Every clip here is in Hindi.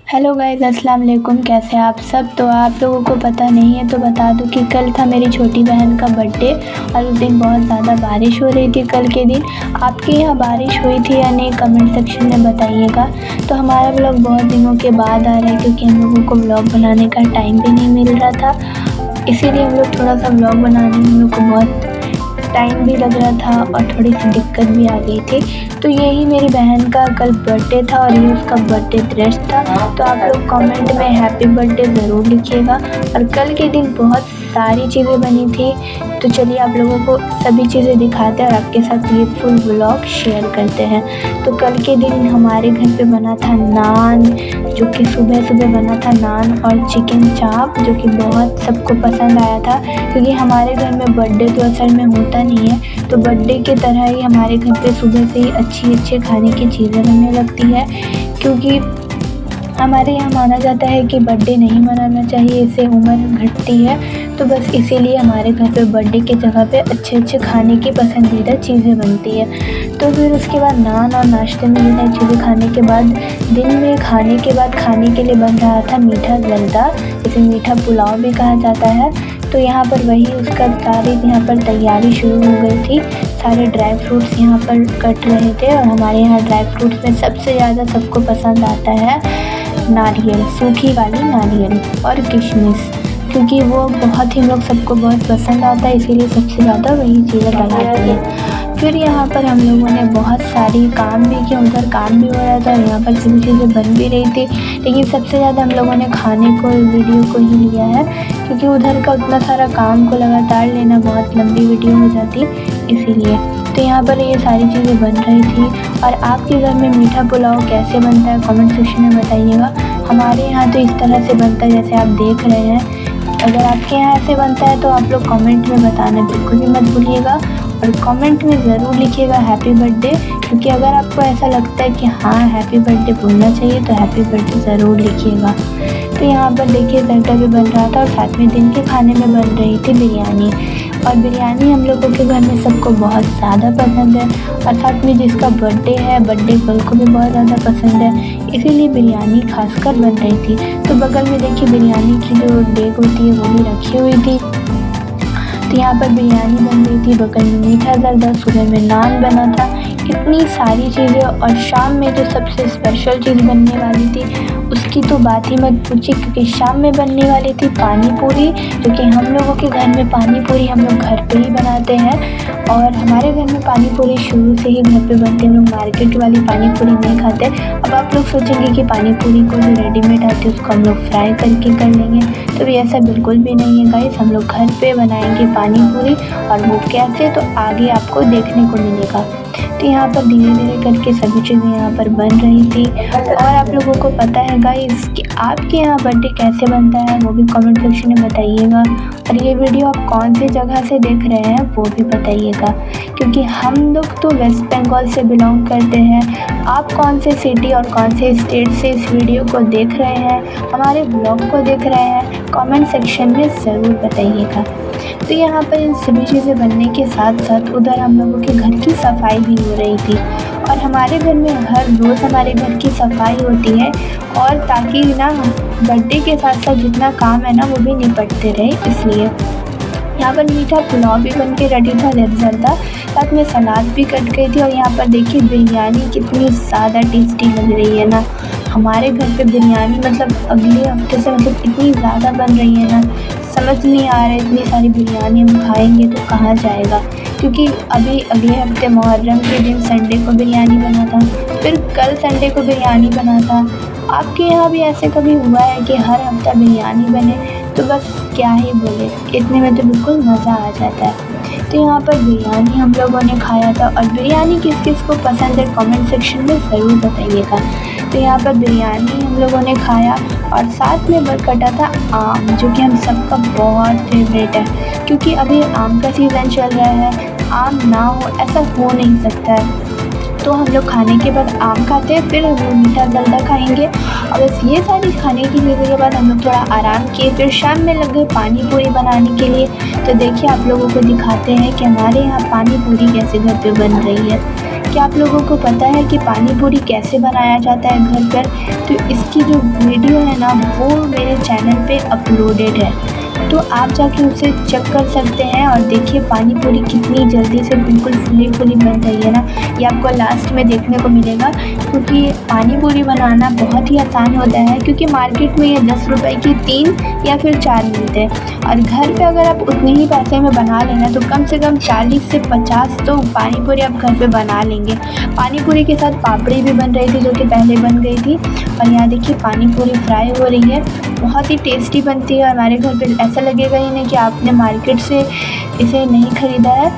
हेलो गाइस, अस्सलाम वालेकुम। कैसे हैं आप सब। तो आप लोगों को पता नहीं है तो बता दूं कि कल था मेरी छोटी बहन का बर्थडे और उस दिन बहुत ज़्यादा बारिश हो रही थी। कल के दिन आपके यहाँ बारिश हुई थी या नहीं, कमेंट सेक्शन में बताइएगा। तो हमारा व्लॉग बहुत दिनों के बाद आ रहा है क्योंकि हम लोगों को व्लॉग बनाने का टाइम भी नहीं मिल रहा था, इसीलिए हम लोग थोड़ा सा व्लॉग बनाने में हम लोग को बहुत टाइम भी लग रहा था और थोड़ी सी दिक्कत भी आ गई थी। तो यही मेरी बहन का कल बर्थडे था और ये उसका बर्थडे ड्रेस था। तो आप लोग कमेंट में हैप्पी बर्थडे ज़रूर लिखिएगा। और कल के दिन बहुत सारी चीज़ें बनी थी, तो चलिए आप लोगों को सभी चीज़ें दिखाते हैं और आपके साथ ये फुल व्लॉग शेयर करते हैं। तो कल के दिन हमारे घर पे बना था नान, जो कि सुबह सुबह बना था नान और चिकन चाप, जो कि बहुत सबको पसंद आया था। क्योंकि हमारे घर में बर्थडे तो असल में होता नहीं है, तो बर्थडे की तरह ही हमारे घर पे सुबह से ही अच्छी खाने की चीज़ें बनने लगती है। क्योंकि हमारे यहाँ माना जाता है कि बर्थडे नहीं मनाना चाहिए, इससे उम्र घटती है। तो बस इसीलिए हमारे घर पे बर्थडे की जगह पे अच्छे खाने की पसंदीदा चीज़ें बनती है। तो फिर उसके बाद नान और नाश्ते में ये सारी चीज़ें खाने के बाद दिन में खाने के बाद खाने के लिए बन रहा था मीठा जर्दा, जिसे मीठा पुलाव भी कहा जाता है। तो यहाँ पर वही उसका सारी यहाँ पर तैयारी शुरू हो गई थी। सारे ड्राई फ्रूट्स यहाँ पर कट रहे थे और हमारे यहाँ ड्राई फ्रूट्स में सबसे ज़्यादा सबको पसंद आता है नारियल, सूखी वाली नारियल और किशमिश, क्योंकि वो बहुत ही लोग सबको बहुत पसंद आता है, इसीलिए सबसे ज़्यादा वही चीज़ें बनाती हैं। फिर यहाँ पर हम लोगों ने बहुत सारी काम भी किया, उधर काम भी हो रहा था और यहाँ पर सभी चीज़ें बन भी रही थी। लेकिन सबसे ज़्यादा हम लोगों ने खाने को, वीडियो को ही लिया है, क्योंकि उधर का उतना सारा काम को लगातार लेना बहुत लंबी वीडियो हो जाती, इसीलिए। तो यहाँ पर ये सारी चीज़ें बन रही थी। और आपके घर में मीठा पुलाव कैसे बनता है कमेंट सेक्शन में बताइएगा। हमारे यहाँ तो इस तरह से बनता है जैसे आप देख रहे हैं। अगर आपके यहाँ ऐसे बनता है तो आप लोग कमेंट में बताना बिल्कुल भी मत भूलिएगा और कमेंट में ज़रूर लिखिएगा हैप्पी बर्थडे, क्योंकि अगर आपको ऐसा लगता है कि हाँ हैप्पी बर्थडे बोलना चाहिए तो हैप्पी बर्थडे ज़रूर लिखिएगा। तो यहाँ पर देखिए जर्दा भी बन रहा था और साथ में दिन के खाने में बन रही थी बिरयानी। और बिरयानी हम लोगों के घर में सबको बहुत ज़्यादा पसंद है और साथ में जिसका बर्थडे है, बर्थडे गर्ल को भी बहुत ज़्यादा पसंद है, इसीलिए बिरयानी खासकर बन रही थी। तो बगल में देखिए बिरयानी की जो डेग होती है वो भी रखी हुई थी। तो यहाँ पर बिरयानी बन रही थी, बगल में मीठा जर्दा, सुबह में नान बना था, इतनी सारी चीज़ें। और शाम में जो सबसे स्पेशल चीज़ बनने वाली थी उसकी तो बात ही मत पूछिए, क्योंकि शाम में बनने वाली थी पानी पूरी, जो कि हम लोगों के घर में पानी पूरी हम लोग घर पे ही बनाते हैं। और हमारे घर में पानी पूरी शुरू से ही घर पे बनते हैं, हम लोग मार्केट वाली पानी पूरी नहीं खाते। अब आप लोग सोचेंगे कि पानी पूरी को जो रेडीमेड आती है उसको हम लोग फ्राई करके कर लेंगे, तो भी ऐसा बिल्कुल भी नहीं है गाइस। हम लोग घर पे बनाएंगे पानी पूरी, और वो कैसे तो आगे आपको देखने को मिलेगा। तो यहाँ पर धीरे धीरे करके सभी चीज़ें यहाँ पर बन रही थी। और आप लोगों को पता है गाइस कि आपके यहाँ बर्थडे कैसे बनता है वो भी कमेंट सेक्शन में बताइएगा। और ये वीडियो आप कौन सी जगह से देख रहे हैं वो भी बताइएगा, क्योंकि हम लोग तो वेस्ट बंगाल से बिलोंग करते हैं। आप कौन से सिटी और कौन से स्टेट से इस वीडियो को देख रहे हैं, हमारे ब्लॉग को देख रहे हैं, कमेंट सेक्शन में ज़रूर बताइएगा। तो यहाँ पर इन सभी चीज़ें बनने के साथ साथ उधर हम लोगों के घर की सफाई भी हो रही थी। और हमारे घर में हर रोज़ हमारे घर की सफाई होती है, और ताकि ना बर्थडे के साथ साथ जितना काम है ना वो भी निपटते रहे, इसलिए। यहाँ पर मीठा पुलाव भी बन के रेडी था, जर्दा, साथ में सलाद भी कट गई थी। और यहाँ पर देखिए बिरयानी कितनी ज़्यादा टेस्टी लग रही है ना। हमारे घर पे बिरयानी मतलब अगले हफ्ते से मतलब इतनी ज़्यादा बन रही है ना, समझ नहीं आ रहा है इतनी सारी बिरयानी हम खाएंगे तो कहाँ जाएगा। क्योंकि अभी अगले हफ्ते मुहर्रम के दिन संडे को बिरयानी बना था, फिर कल संडे को बिरयानी बना था। आपके यहाँ भी ऐसे कभी हुआ है कि हर हफ्ता बिरयानी बने? तो बस क्या ही बोले, इतने में तो बिल्कुल मज़ा आ जाता है। तो यहाँ पर बिरयानी हम लोगों ने खाया था। और बिरयानी किस किस को पसंद है कमेंट सेक्शन में ज़रूर बताइएगा। तो यहाँ पर बिरयानी हम लोगों ने खाया और साथ में कटा था आम, जो कि हम सबका बहुत फेवरेट है, क्योंकि अभी आम का सीज़न चल रहा है। आम ना हो ऐसा हो नहीं सकता है। तो हम लोग खाने के बाद आम खाते हैं, फिर वो मीठा जर्दा खाएंगे। और बस ये सारी खाने की चीज़ों के बाद हम लोग थोड़ा आराम किए, फिर शाम में लग गए पानी पूरी बनाने के लिए। तो देखिए आप लोगों को दिखाते हैं कि हमारे यहाँ पानी पूरी कैसे घर पे बन रही है। क्या आप लोगों को पता है कि पानी पूरी कैसे बनाया जाता है घर पर? तो इसकी जो वीडियो है ना वो मेरे चैनल पे अपलोडेड है, तो आप जाके उसे चेक कर सकते हैं। और देखिए पानी पूरी कितनी जल्दी से बिल्कुल फुली बन रही है ना, ये आपको लास्ट में देखने को मिलेगा। क्योंकि पानी पूरी बनाना बहुत ही आसान होता है, क्योंकि मार्केट में ये 10 रुपए की 3 या फिर 4 मिलते हैं, और घर पे अगर आप उतने ही पैसे में बना लेना तो कम से कम 40 से 50 तो पानी पूरी आप घर पे बना लेंगे। पानी पूरी के साथ पापड़ी भी बन रही थी, जो कि पहले बन गई थी। और यहाँ देखिए पानी पूरी फ्राई हो रही है, बहुत ही टेस्टी बनती है। हमारे घर पे ऐसा लगेगा ही नहीं कि आपने मार्केट से इसे नहीं ख़रीदा है,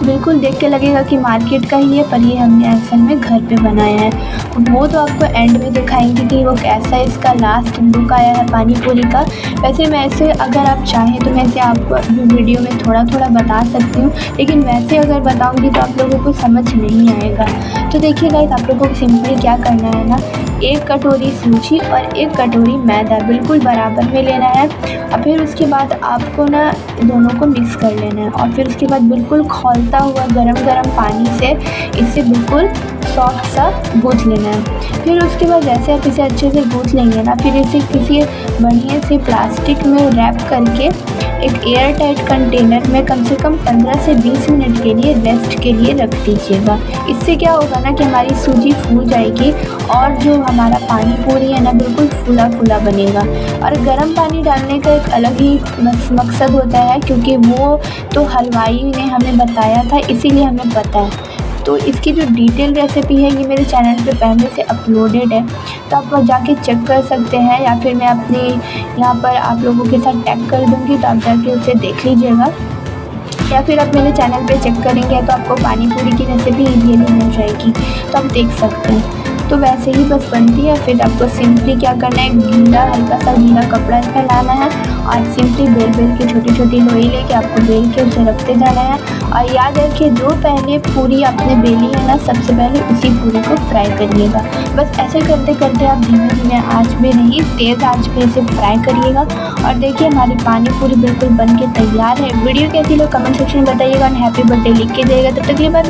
बिल्कुल देख के लगेगा कि मार्केट का ही है, पर ये हमने असल में घर पे बनाया है। वो तो आपको एंड में दिखाएंगे कि वो कैसा इसका लास्ट लुक आया है पानी पूरी का। वैसे मैं ऐसे अगर आप चाहें तो मैं इसे आपको वीडियो में थोड़ा बता सकती हूँ, लेकिन वैसे अगर बताऊँगी तो आप लोगों को समझ नहीं आएगा। तो देखिए गाइस, आप लोगों को सिंपली क्या करना है ना, 1 कटोरी सूजी और 1 कटोरी मैदा बिल्कुल बराबर में लेना है, और फिर उसके बाद आपको ना दोनों को मिक्स कर लेना है। और फिर उसके बाद बिल्कुल खौलता हुआ गरम पानी से इसे बिल्कुल सॉफ्ट सा गूँथ लेना है। फिर उसके बाद जैसे आप इसे अच्छे से गूँथ लेंगे ना, फिर इसे किसी बढ़िया से प्लास्टिक में रैप करके एक एयर टाइट कंटेनर में कम से कम 15 से 20 मिनट के लिए रेस्ट के लिए रख दीजिएगा। इससे क्या होगा ना कि हमारी सूजी फूल जाएगी, और जो हमारा पानी पूरी है ना बिल्कुल फूला बनेगा। और गर्म पानी डालने का एक अलग ही मकसद होता है, क्योंकि वो तो हलवाई ने हमें बताया था, इसीलिए हमें पता है। तो इसकी जो डिटेल रेसिपी है ये मेरे चैनल पे पहले से अपलोडेड है, तो आप जाके चेक कर सकते हैं, या फिर मैं अपने यहाँ पर आप लोगों के साथ टैग कर दूँगी, तो आप जाके उसे देख लीजिएगा। या फिर आप मेरे चैनल पे चेक करेंगे तो आपको पानी पूरी की रेसिपी इजीली मिल जाएगी, तो आप देख सकते हैं। तो वैसे ही बस बनती है। फिर आपको सिंपली क्या करना है, हल्का सा गीला कपड़ा फैलाना है, और सिंपली बेल के छोटी लोई लेके आपको बेल के उसे रखते जाना है। और याद रखिए, जो पहले पूरी आपने बेली है ना, सबसे पहले उसी पूरी को फ्राई करिएगा। बस ऐसे करते आप धीमे आंच में नहीं, तेज़ आंच पे इसे फ्राई करिएगा। और देखिए हमारी पानी पूरी बिल्कुल बन के तैयार है। वीडियो कैसी लगी कमेंट सेक्शन में बताइएगा, और हैप्पी बर्थडे लिख के जाइएगा। तब तक के लिए बाय।